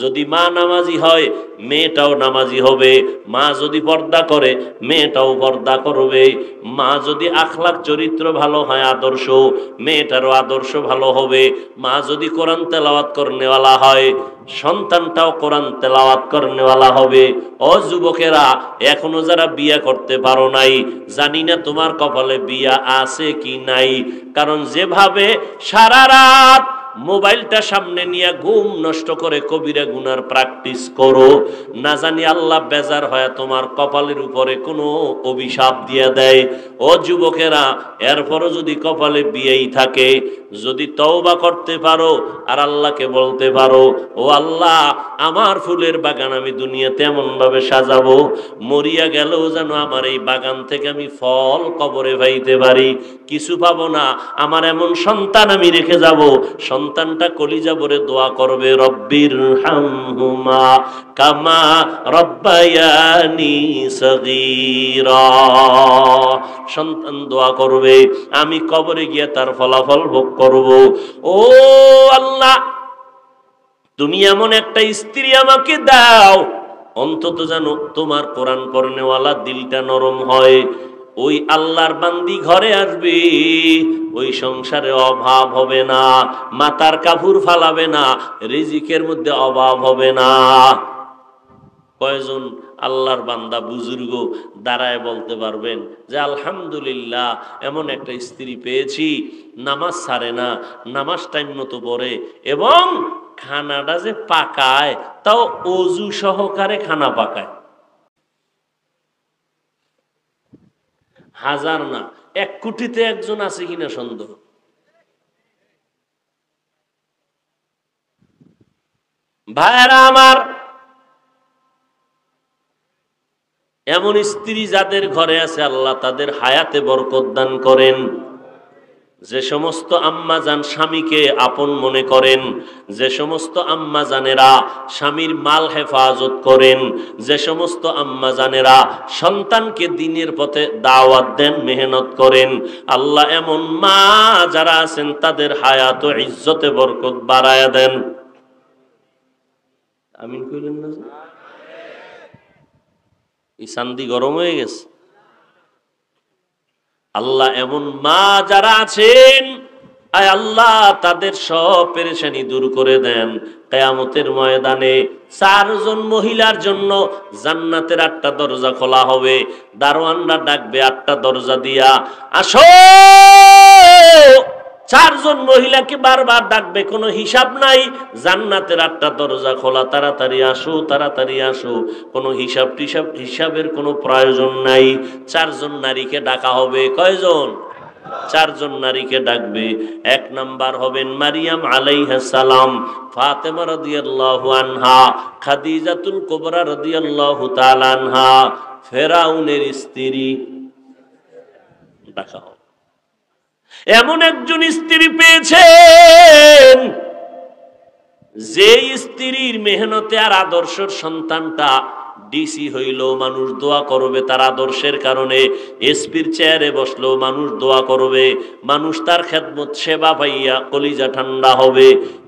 যদি মা নামাজি হয়, মেয়েটাও নামাজি হবে। মা যদি পর্দা করে, মেয়েটাও পর্দা করবে। মা যদি আখলাক চরিত্র ভালো হয়, আদর্শ, মেয়েটারও আদর্শ ভালো হবে। মা যদি কোরআন তেলাওয়াত করনেওয়ালা হয়, সন্তানটাও কোরআন তেলাওয়াত করনেওয়ালা হবে। ও যুবকেরা, এখনো যারা বিয়া করতে পারো নাই, জানি না তোমার কপালে বিয়া আছে কি নাই। কারণ যেভাবে সারা রাত মোবাইলটা সামনে নিয়ে ঘুম নষ্ট করে কবিরা গুনার প্র্যাকটিস করো, না জানি আল্লাহ বেজার হয় তোমার কপালের উপরে কোনো অভিশাপ দিয়ে দেয়। ও যুবকেরা, এরপরও যদি কপালে বিয়েই থাকে, যদি তওবা করতে পারো আর আল্লাহকে বলতে পারো, ও আল্লাহ, আমার ফুলের বাগান আমি দুনিয়াতে এমন ভাবে সাজাবো, মরিয়া গেলেও যেন আমার এই বাগান থেকে আমি ফল কবরে পাইতে পারি। কিছু পাবো না, আমার এমন সন্তান আমি রেখে যাব, সন্তানটা কলিজা ভরে দোয়া করবে, রব্বির হামহুমা কামা রব্বায়ানি সগীরা। সন্তান দোয়া করবে, আমি কবরে গিয়ে তার ফলাফল ভোগ করব। ও আল্লাহ, তুমি এমন একটা স্ত্রী আমাকে দাও অন্তত যেন তোমার কোরআন পড়নেওয়ালা দিলটা নরম হয়। ওই আল্লাহর বান্দি ঘরে আসবে, ওই সংসারে অভাব হবে না, মাথার কাপড় ফালাবে না, রিজিকের মধ্যে অভাব হবে না। কয়জন আল্লাহর বান্দা বুজুর্গ দাঁড়ায় বলতে পারবেন যে আলহামদুলিল্লাহ এমন একটা স্ত্রী পেয়েছি, নামাজ ছাড়ে না, নামাজ টাইম মতো পড়ে, এবং খানাটা যে পাকায় তাও অজু সহকারে খানা পাকায়। হাজার না, 1 কোটিতে একজন আছে কিনা সন্দেহ। ভাইরা আমার, এমন স্ত্রী যাদের ঘরে আছে আল্লাহ তাদের হায়াতে বরকত দান করেন। যে সমস্ত আম্মা জান স্বামীকে আপন মনে করেন, যে সমস্ত আম্মা জানেরা স্বামীর মাল হেফাজত করেন, যে সমস্ত আম্মা জানেরা সন্তানকে দ্বীনের পথে দাওয়াত দেন, মেহনত করেন, আল্লাহ এমন মা যারা আছেন তাদের হায়াত ও ইজ্জতে বরকত বাড়ায়া দেন। আমিন কইলেন না? এই চান্দি গরম হয়ে গেছে। আল্লাহ এমন মা যারা আছেন, আয় আল্লাহ তাদের সব পেরেশানি দূর করে দেন। কিয়ামতের ময়দানে 4 জন মহিলার জন্য জান্নাতের 8টা দরজা খোলা হবে। দারোয়ানরা ডাকবে 8টা দরজা দিয়া, আসো। 4 জন মহিলাকে বারবার ডাকবে, কোনো হিসাব নাই। জান্নাতের 8টা দরজা খোলা, তাড়াতাড়ি আসো, তাড়াতাড়ি আসো। কোনো হিসাবের কোনো প্রয়োজন নাই। 4 জন নারীকে ডাকা হবে। কয়জন? 4 জন নারীকে ডাকবে। 1 নাম্বার হবেন মারিয়াম আলাইহিস সালাম, ফাতেমা রাদিয়াল্লাহু আনহা, খাদিজাতুল কুবরা রাদিয়াল্লাহু তাআলা আনহা, ফেরাউনের স্ত্রী ডাকা হবে। এমন একজন স্ত্রী পেয়েছেন যে স্ত্রীর মেহনতে আর আদর্শের সন্তানটা ডিসি হইলেও মানুষ দোয়া করবে, তার আদর্শের কারণে এসপির চেয়ারে বসলেও মানুষ দোয়া করবে, মানুষ তার খেদমত সেবা পাইয়া কলিজা ঠান্ডা হবে।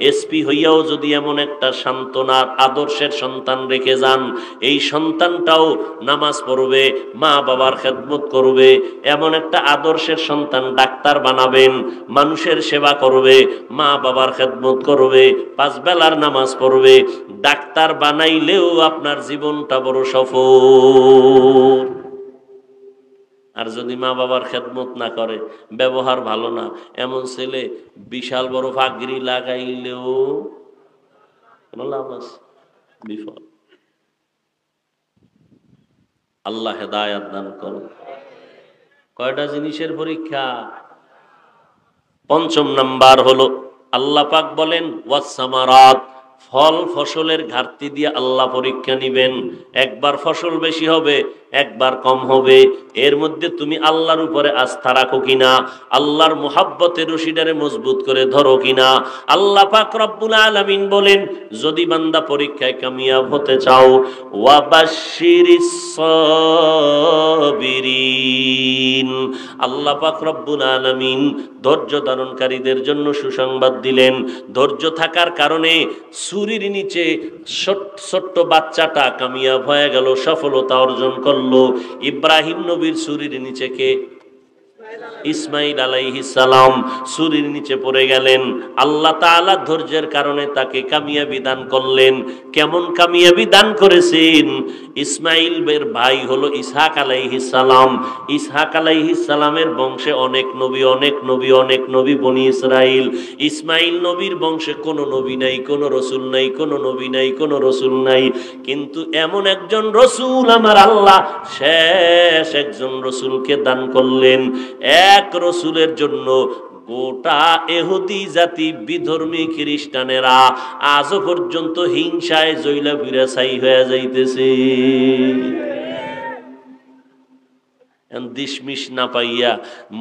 এসপি হইয়াও যদি এমন একটা সান্ত্বনার আদর্শের সন্তান রেখে যান, এই সন্তানটাও নামাজ পড়বে, মা বাবার খেদমত করবে। এমন একটা আদর্শের সন্তান ডাক্তার বানাবেন, মানুষের সেবা করবে, মা বাবার খেদমত করবে, 5 বেলার নামাজ পড়বে। ডাক্তার বানাইলেও আপনার জীবনটা বড় সফল। আর যদি মা বাবার খেদমত না করে, ব্যবহার ভালো না, এমন ছেলে বিশাল বড় পাগড়ি লাগাইলেও কোনো লাভ আছে? বিফল। আল্লাহ হেদায়াত দান করেন। কয়টা জিনিসের পরীক্ষা? 5ম নাম্বার হলো আল্লাহ পাক বলেন ওয়াসসামারাত, ফল ফসলের ঘাটতি দিয়ে আল্লাহ পরীক্ষা নিবেন। একবার ফসল বেশি হবে, একবার কম হবে, এর মধ্যে তুমি আল্লাহর উপরে আস্থা রাখো কিনা, আল্লাহর মুহাব্বতের রশিদারে মজবুত করে ধরো কিনা। আল্লাহ পাক রব্বুল আলামিন বলেন, যদি বান্দা পরীক্ষায় কামিয়াব হতে চাও, ওয়াবাশশিরিস সাবিরিন, আল্লাহ পাক রব্বুল আলামিন ধৈর্য ধারণকারীদের জন্য সুসংবাদ দিলেন। ধৈর্য থাকার কারণে ছুরির নিচে ছোট্ট বাচ্চাটা কামিয়াব হয়ে গেল, সফলতা অর্জন করলো। ইব্রাহিম নবীর ছুরির নিচে কে? ইসমাইল আলাইহিস সালাম ছুরির নিচে পড়ে গেলেন। আল্লাহ তাআলা ধৈর্যের কারণে তাকে কামিয়াবি দান করলেন। কেমন কামিয়াবি দান করেছেন? ইসমাইলের ভাই হলো ইসহাক আলাইহিস সালাম। ইসহাক আলাইহিস সালামের বংশে অনেক নবী, অনেক নবী, অনেক নবী বনি ইসরাইল। ইসমাইল নবীর বংশে কোনো নবী নাই, কোনো রসুল নাই, কোনো নবী নাই, কোনো রসুল নাই। কিন্তু এমন একজন রসুল আমার আল্লাহ শেষ একজন রসুলকে দান করলেন। এক রসুলের জন্য গোটা ইহুদি জাতি, বিধর্মী খ্রিস্টানেরা আজও পর্যন্ত হিংসায় জৈলা ফিরা ছাই হয়ে যাইতেছে। দিশমিশ না পাইয়া,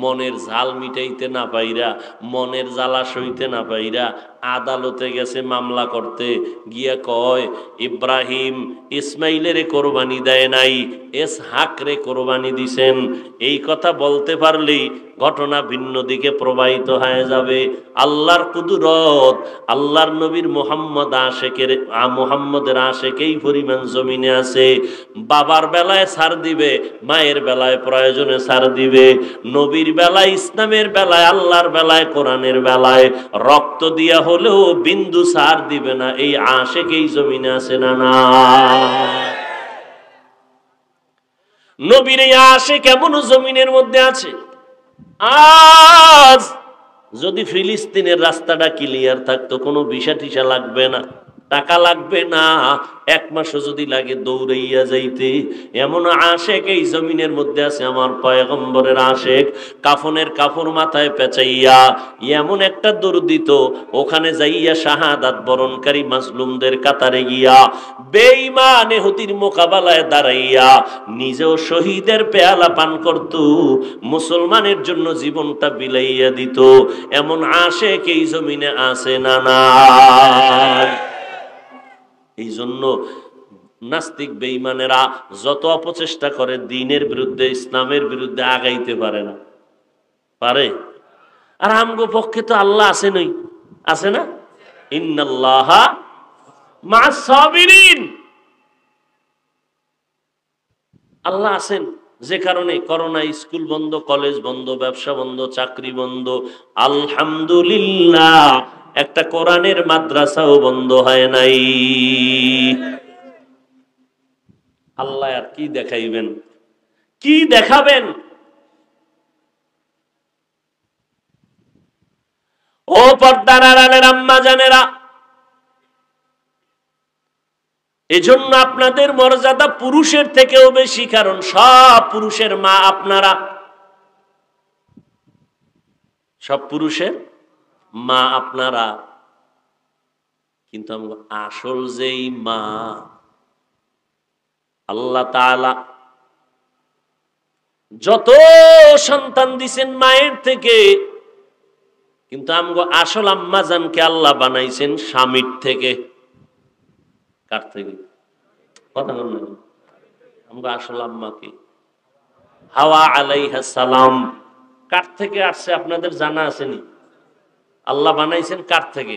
মনের ঝাল মিটাইতে না পাইরা, মনের জ্বালা সইতে না পাইরা আদালতে গেছে মামলা করতে, গিয়া কয় ইব্রাহিম ইসমাইলের কোরবানি দেয় নাই, ইসহাক রে কোরবানি দিছেন। এই কথা বলতে পারলেই ঘটনা ভিন্ন দিকে প্রবাহিত হয়ে যাবে। আল্লাহর কুদরত, আল্লাহর নবীর মুহাম্মদের আশেকেই পরিমাণ জমিনে আছে। বাবার বেলায় ছাড় দিবে, মায়ের বেলায় প্রয়োজনে ছাড় দিবে, নবীর বেলায়, ইসলামের বেলায়, আল্লাহর বেলায়, কোরআনের বেলায় রক্ত দিয়া হলেও বিন্দু ছাড় দিবে না। এই আশেকেই জমিনে আছে না না? নবীর এই আশেক কেমন জমিনের মধ্যে আছে। আজ যদি ফিলিস্তিনের রাস্তাটা ক্লিয়ার থাকতো, কোনো ভিসা টিসা লাগবে না, টাকা লাগবে না, 1 মাসও যদি লাগে দৌড়াইয়া যাইতে। এমন আশেক এই জমিনের মধ্যে আছে। আমার পয়গম্বরের আশেক কাফনের কাপড় মাথায় পেঁচাইয়া এমন একটা দরুদ দিত, ওখানে যাইয়া শাহাদাত বরণকারী মাজলুমদের কাতারে গিয়া বেঈমান ইহুদির মোকাবেলায় দাঁড়াইয়া নিজেও শহীদের পেয়ালা পান করত, মুসলমানের জন্য জীবনটা বিলাইয়া দিত। এমন আশেক এই জমিনে আছে না না? এই জন্য নাস্তিক বেঈমানেরা যত অপচেষ্টা করে দ্বীনের বিরুদ্ধে, ইসলামের বিরুদ্ধে আগাইতে পারে না। পারে? আর আমগো পক্ষে তো আল্লাহ আছে, নই আছে না? ইন্নাল্লাহা মা'আস সাবিরিন, আল্লাহ আছেন। যে কারণে করোনা, স্কুল বন্ধ, কলেজ বন্ধ, ব্যবসা বন্ধ, চাকরি বন্ধ, আলহামদুলিল্লাহ একটা কোরআনের মাদ্রাসাও বন্ধ হয় নাই। আল্লাহ আর কি দেখাইবেন, কি দেখাবেন? ও পর্দার আড়ালের আম্মা জানেরা, এজন্য আপনাদের মর্যাদা পুরুষের থেকেও বেশি, কারণ সব পুরুষের মা আপনারা, সব পুরুষের মা আপনারা। কিন্তু আসল যেই মা আল্লাহ তাআলা যত সন্তান দিছেন মায়ের থেকে, কিন্তু আমগো আসল আম্মা জানকে আল্লাহ বানাইছেন স্বামীর থেকে। কার থেকে? কথা বল না। আমগো আসল আম্মাকে হাওয়া আলাইহিস সালাম কার থেকে আসছে আপনাদের জানা আছেনি? আল্লাহ বানাইছেন কার থেকে?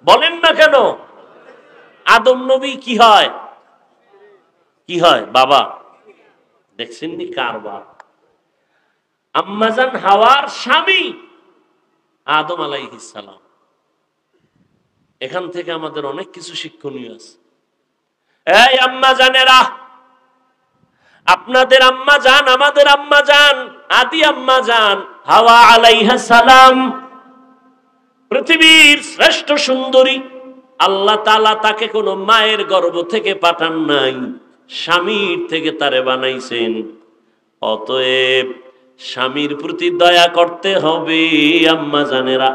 বলেন না কেন? আদম নবী কি হয়? কি হয়? বাবা। দেখছেন নি কার বাপ? আম্মাজান হাওয়ার স্বামী আদম আলাইহিস সালাম। এখান থেকে আমাদের অনেক কিছু শিক্ষণীয় আছে। এই আম্মা জানেরা, আপনাদের আম্মা জান, আমাদের আম্মা জান, আদি আম্মা জান হাওয়া আলাইহিস সালাম পৃথিবীর শ্রেষ্ঠ সুন্দরী। আল্লাহ তাআলা তাকে কোনো মায়ের গর্ভ থেকে পাঠান নাই, স্বামীর থেকে তারে বানাইছেন। অতএব স্বামীর প্রতি দয়া করতে হবে আম্মা জানেরা।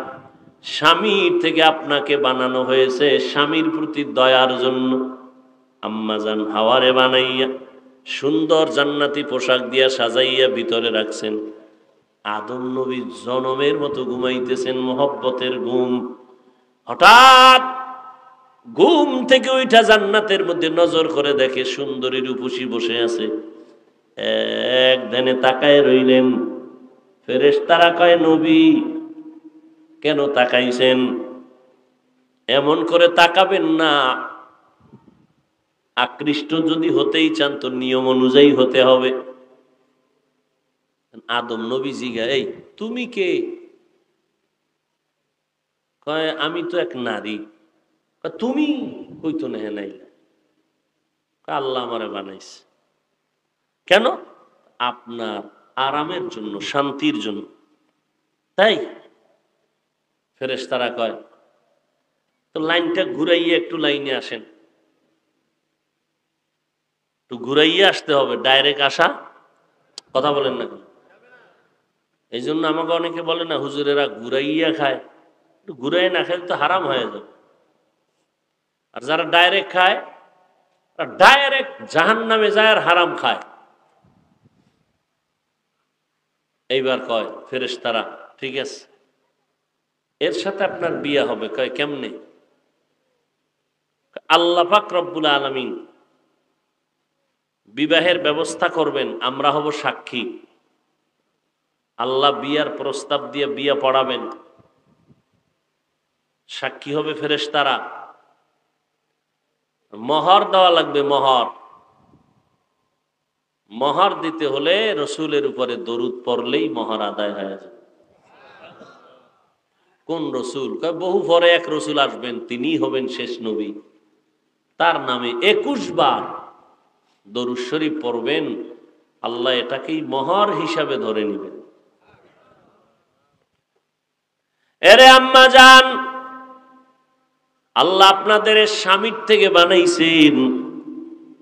স্বামীর থেকে আপনাকে বানানো হয়েছে স্বামীর প্রতি দয়ার জন্য। আম্মা জান হাওয়ারে বানাইয়া সুন্দর জান্নাতি পোশাক দিয়া সাজাইয়া ভিতরে রাখছেন। আদম নবী জনমের মতো ঘুমাইতেছেন, মহব্বতের ঘুম। হঠাৎ ঘুম থেকে ওইটা জান্নাতের মধ্যে নজর করে দেখে সুন্দরী রূপসী বসে আছে। এক ধ্যানে তাকায় রইলেন। ফেরেশতারা কয়, নবী কেন তাকাইছেন? এমন করে তাকাবেন না। আকৃষ্ট যদি হতেই চান তো নিয়ম অনুযায়ী হতে হবে। আদম নবী জিজ্ঞাসা, এই তুমি কে? কয়, আমি তো এক নারী। তুমি কই তো নেহে নাই, আল্লাহ আমারে বানাইছে। কেন? আপনার আরামের জন্য, শান্তির জন্য। তাই ফেরেশতারা কয়, তো লাইনটা ঘুরাইয়া একটু লাইনে আসেন। একটু ঘুরাইয়া আসতে হবে, ডাইরেক্ট আসা কথা বলেন না কেন? এই জন্য আমাকে অনেকে বলে না, হুজুরেরা ঘুরাইয়া খায়। একটু ঘুরাই না খাইলে তো হারাম হয়ে যাবে। আর যারা ডাইরেক্ট খায়, ডাইরেক্ট জাহান্নামে যায় আর হারাম খায়। এইবার কয় ফেরেশতারা, ঠিক আছে, এর সাথে আপনার বিয়ে হবে। কয় কেমনে? আল্লাহ পাক রব্বুল আলামিন বিবাহের ব্যবস্থা করবেন, আমরা হব সাক্ষী। আল্লাহ বিয়ার প্রস্তাব দিয়ে বিয়ে পড়াবেন, সাক্ষী হবে ফেরেশতারা। মোহর দেওয়া লাগবে, মোহর। মোহর দিতে হলে রসুলের উপরে দরুদ পড়লেই মোহর আদায় হয়ে যাবে। কোন রসুল? বহু পরে এক রসুল আসবেন, তিনিই হবেন শেষ নবী। তার নামে 21 বার দরুদ শরীফ পড়বেন, আল্লাহ এটাকেই মোহর হিসাবে ধরে নেবেন। এরে আম্মা জান, আল্লাহ আপনাদের স্বামীর থেকে বানাইছেন।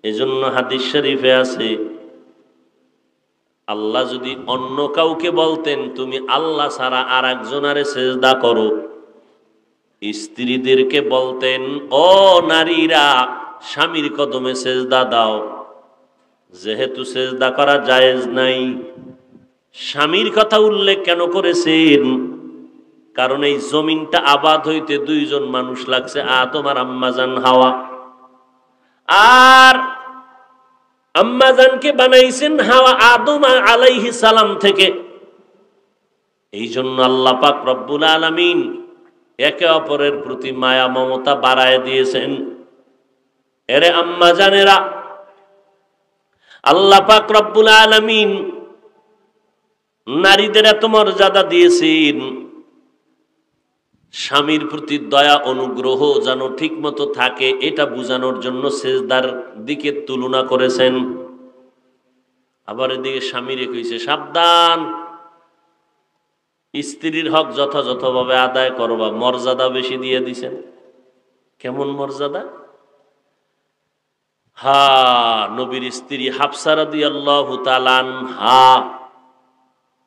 এজন্য হাদিস শরীফে আছে, আল্লাহ যদি অন্য কাউকে বলতেন তুমি আল্লাহ ছাড়া আর একজনারে সেজদা করো, স্ত্রীদেরকে বলতেন ও নারীরা স্বামীর কদমে সেজদা দাও। যেহেতু সেজদা করা জায়েজ নাই, স্বামীর কথা উল্লেখ কেন করেছেন? কারণ এই জমিনটা আবাদ হইতে দুইজন মানুষ লাগছে, আদম আর আম্মাজান হাওয়া। আর আম্মাজানকে বানাইছেন হাওয়া আদম আলাইহিস সালাম থেকে। এই জন্য আল্লাহ পাক রব্বুল আলামিন একে অপরের প্রতি মায়া মমতা বাড়ায় দিয়েছেন। এরে আম্মাজানেরা, আল্লাহ পাক রব্বুল আলামিন নারীদের এত মর্যাদা দিয়েছেন, স্বামীর প্রতি দয়া অনুগ্রহ যেন ঠিক মতো থাকে এটা বোঝানোর জন্য সেজদার দিকে তুলনা করেছেন। আবার এদিকে স্বামীরে কইছে সাবধান, স্ত্রীর হক যথাযথভাবে আদায় করবা। মর্যাদা বেশি দিয়ে দিছেন। কেমন মর্যাদা? নবীর স্ত্রী হাফসা রাদিয়াল্লাহু তাআলা আনহা,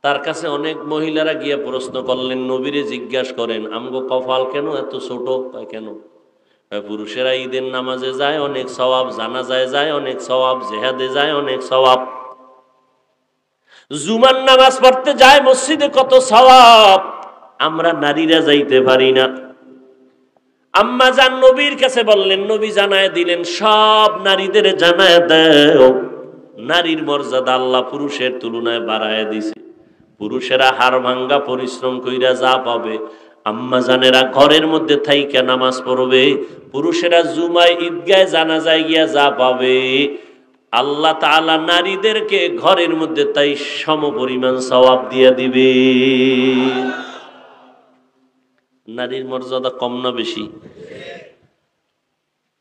তার কাছে অনেক মহিলারা গিয়ে প্রশ্ন করলেন, নবীরে জিজ্ঞাসা করেন আমগো কপাল কেন এত ছোট? কেন? পুরুষেরা ঈদের নামাজে যায় অনেক সওয়াব, জানাজায় যায় অনেক সওয়াব, জিহাদে যায় অনেক সওয়াব, জুমার নামাজ পড়তে যায় মসজিদে কত সওয়াব, আমরা নারীরা যাইতে পারি না। আম্মা জান নবীর কাছে বললেন, নবী জানায় দিলেন সব নারীদের জানায় দাও, নারীর মর্যাদা আল্লাহ পুরুষের তুলনায় বাড়ায় দিছে। পুরুষেরা হাড় ভাঙ্গা পরিশ্রম কইরা যা পাবে, আম্মা জানেরা ঘরের মধ্যে থাইকা নামাজ পড়বে। পুরুষেরা জুমায় ঈদগায় জানাজায় গিয়া যা পাবে, আল্লাহ তাআলা নারীদেরকে ঘরের মধ্যে তাই সমপরিমাণ সওয়াব দিয়ে দিবে। নারীর মর্যাদা কম না বেশি?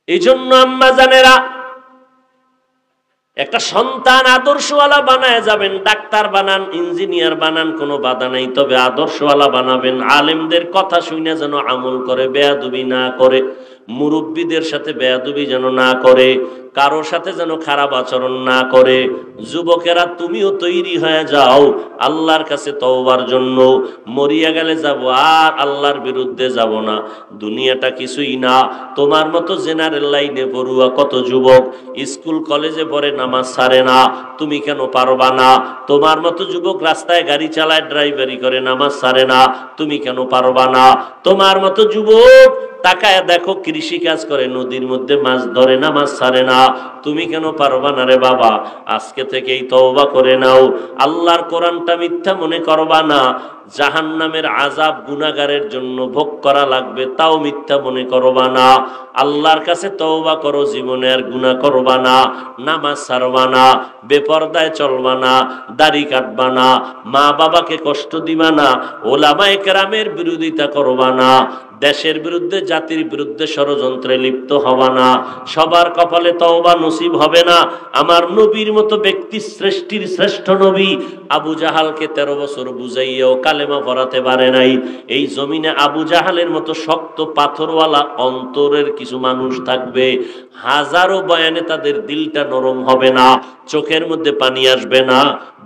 এই জন্য আম্মা জানেরা একটা সন্তান আদর্শওয়ালা বানায় যাবেন। ডাক্তার বানান, ইঞ্জিনিয়ার বানান, কোনো বাধা নাই, তবে আদর্শওয়ালা বানাবেন। আলেমদের কথা শুনে যেন আমল করে, বেয়াদবি না করে, মুরব্বীদের সাথে বেয়াদবি যেন না করে, কারোর সাথে যেন খারাপ আচরণ না করে। যুবকেরা তুমিও তৈরি হয়ে যাও আল্লাহর কাছে তওবার জন্য। মরিয়া গেলে যাব, আর আল্লাহর বিরুদ্ধে যাব না। দুনিয়াটা কিছুই না। তোমার মতো জেনারেল লাইনে পড়ুয়া কত যুবক স্কুল কলেজে পড়ে নামাজ ছাড়ে না, তুমি কেন পারবা না? তোমার মতো যুবক রাস্তায় গাড়ি চালায়, ড্রাইভারি করে, নামাজ ছাড়ে না, তুমি কেন পারবা না? তোমার মতো যুবক তাকায় দেখো কৃষি কাজ করে, নদীর মধ্যে মাছ ধরে, নামাজ ছাড়ে না, তুমি কেন পারবা না রে বাবা? আজকে থেকেই তওবা করে নাও। আল্লাহর কোরআনটা মিথ্যা মনে করবা না। জাহান্নামের আযাব গুনাহগারের জন্য ভোগ করা লাগবে, তাও মিথ্যা মনে করবা না। আল্লাহর কাছে তওবা করো, জীবনে আর গুনাহ করবা না, নামাজ ছাড়বা না, বেপরদায় চলবা না, দাড়ি কাটবা না, মা বাবাকে কষ্ট দিবা না, ওলামায়ে কেরামের বিরোধিতা করবা না, দেশের বিরুদ্ধে জাতির বিরুদ্ধে ষড়যন্ত্রে লিপ্ত হবা না। সবার কপালে তওবা নসিব হবে না। আমার নবীর মতো ব্যক্তি, শ্রেষ্ঠীর শ্রেষ্ঠ নবী আবু জাহালকে 13 বছর বুঝাইয়াও কালেমা পড়াতে পারে নাই। এই জমিনে আবু জাহালের মতো শক্ত পাথরওয়ালা অন্তরের কিছু মানুষ থাকবে, হাজারো বয়ানে তাদের দিলটা নরম হবে না, চোখের মধ্যে পানি আসবে না,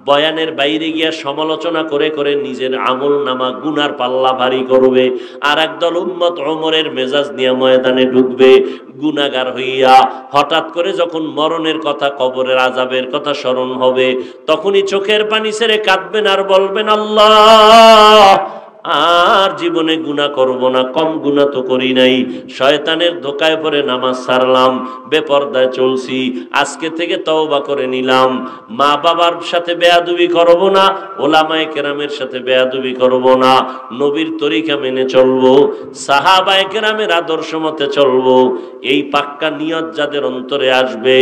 বয়ানের বাইরে গিয়া সমালোচনা করে করে নিজের আমল নামা গুনার পাল্লা ভারী করবে। আর একদল উম্মত ওমরের মেজাজ নিয়ে ময়দানে ঢুকবে গুনাহগার হইয়া। হঠাৎ করে যখন মরণের কথা, কবরের আযাবের কথা স্মরণ হবে, তখনই চোখের পানি ছেড়ে কাঁদবেন আর বলবেন, আল্লাহ আর জীবনে গুনাহ করব না, কম গুনাহ তো করি নাই, শয়তানের ধোকায় পড়ে নামাজ ছাড়লাম, বেপরদায় চলছি, আজকে থেকে তওবা করে নিলাম, মা বাবার সাথে বেয়াদবি করব না, ওলামায়ে কেরামের সাথে বেয়াদবি করব না, নবীর তরিকা মেনে চলবো, সাহাবায়ে কেরামের আদর্শ মতে চলবো। এই পাক্কা নিয়ত যাদের অন্তরে আসবে,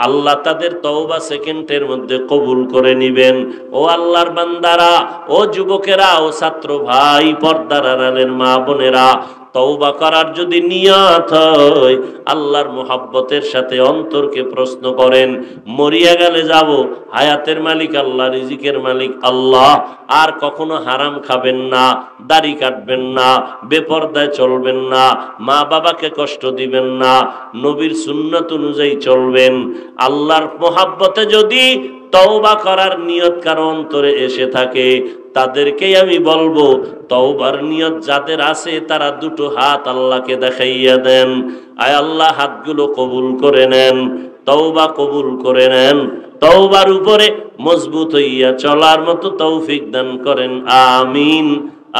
আল্লাহ তাদের তওবা সেকেন্ডের মধ্যে কবুল করে নিবেন। ও আল্লাহর বান্দারা, ও যুবকেরা, ও ছাত্র ভাই, পর্দার আড়ালের মা বোনেরা, তওবা করার যদি নিয়ত হয়, আল্লাহর মুহাব্বতের সাথে অন্তরকে প্রশ্ন করেন, মরিয়া গেলে যাব, হায়াতের মালিক আল্লাহ, রিজিকের মালিক আল্লাহ, আর কখনো হারাম খাবেন না, দাড়ি কাটবেন না, বেপরদায় চলবেন না, মা বাবাকে কষ্ট দিবেন না, নবীর সুন্নাত অনুযায়ী চলবেন। আল্লাহর মুহাব্বতে যদি তওবা করার নিয়ত কারো অন্তরে এসে থাকে, তাদেরকেই আমি বলবো, তওবার নিয়ত যাদের আছে তারা দুটো হাত আল্লাহকে দেখাইয়া দেন। আয় আল্লাহ, হাতগুলো কবুল করে নেন, তওবা কবুল করে নেন, তওবার উপরে মজবুত হইয়া চলার মতো তৌফিক দান করেন, আমিন।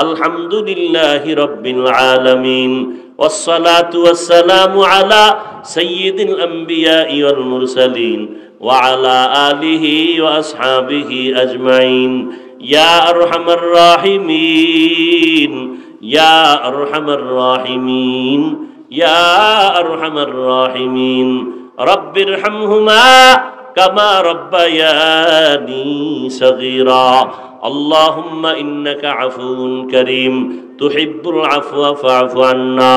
আলহামদুলিল্লাহি রাব্বিল আলামিন, ওয়াসসালাতু ওয়াসসালামু আলা সাইয়্যিদিল আমবিয়াই ওয়াল মুরসালিন ওয়া আলা আলিহি ওয়া আসহাবিহি আজমাইন। ইয়া আরহামার রাহিমিন, ইয়া আরহামার রাহিমিন, ইয়া আরহামার রাহিমিন। রব্বিরহামহুমা কামা রব্বায়ানি সগীরা। আল্লাহুম্মা ইন্নাকা আফুউন কারীম তুহিব্বুল আফওয়া ফা'ফু আন্না।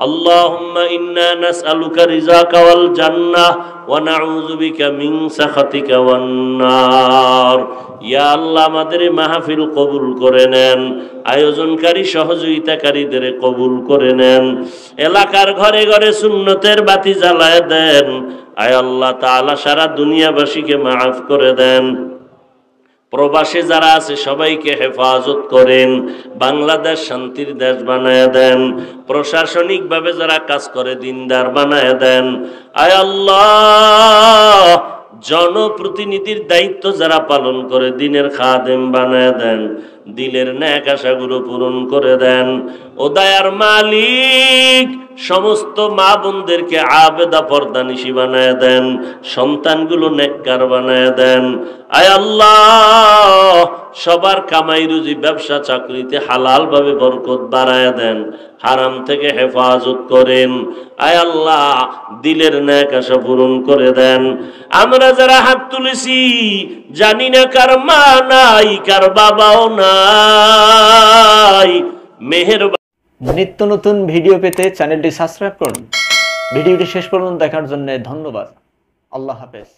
আল্লাহুম্মা ইন্না নাসআলুকা রিযাকা ওয়াল জান্নাহ ওয়া নাউযু বিকা মিন সাখাতিকা ওয়ান নার। ইয়া আল্লাহ, আমাদের মাহফিল কবুল করে নেন, আয়োজনকারী সহযোগিতাকারীদের কবুল করে নেন, এলাকার ঘরে ঘরে সুন্নতের বাতি জ্বালায় দেন। আয় আল্লাহ তাআলা, সারা দুনিয়াবাসীকে মাফ করে দেন, প্রবাসে যারা আছে সবাইকে হেফাজত করেন, বাংলাদেশ শান্তির দেশ বানায় দেন, প্রশাসনিকভাবে যারা কাজ করে দিনদার বানায় দেন। আয় আল্লাহ, জনপ্রতিনিধির দায়িত্ব যারা পালন করে দিনের খাদেম বানায় দেন, দিলের ন্যাক আশাগুলো পূরণ করে দেন। ও দয়ার মালিক, সমস্ত মা বোনদেরকে আবেদা পর্দানিশী বানায় দেন, সন্তানগুলো নেককার বানায় দেন। আয় আল্লাহ, সবার কামাই রুজি ব্যবসা চাকরিতে হালাল ভাবে বরকত বাড়ায় দেন, হারাম থেকে হেফাজত করেন। আয় আল্লাহ, দিলের ন্যাক আশা পূরণ করে দেন। আমরা যারা হাত তুলেছি, জানি না কার মা নাই, কার বাবাও নাই, মেহেরবানি। নিত্য নতুন ভিডিও পেতে চ্যানেলটি সাবস্ক্রাইব করুন। ভিডিওটি শেষ পর্যন্ত দেখার জন্য ধন্যবাদ। আল্লাহ হাফেজ।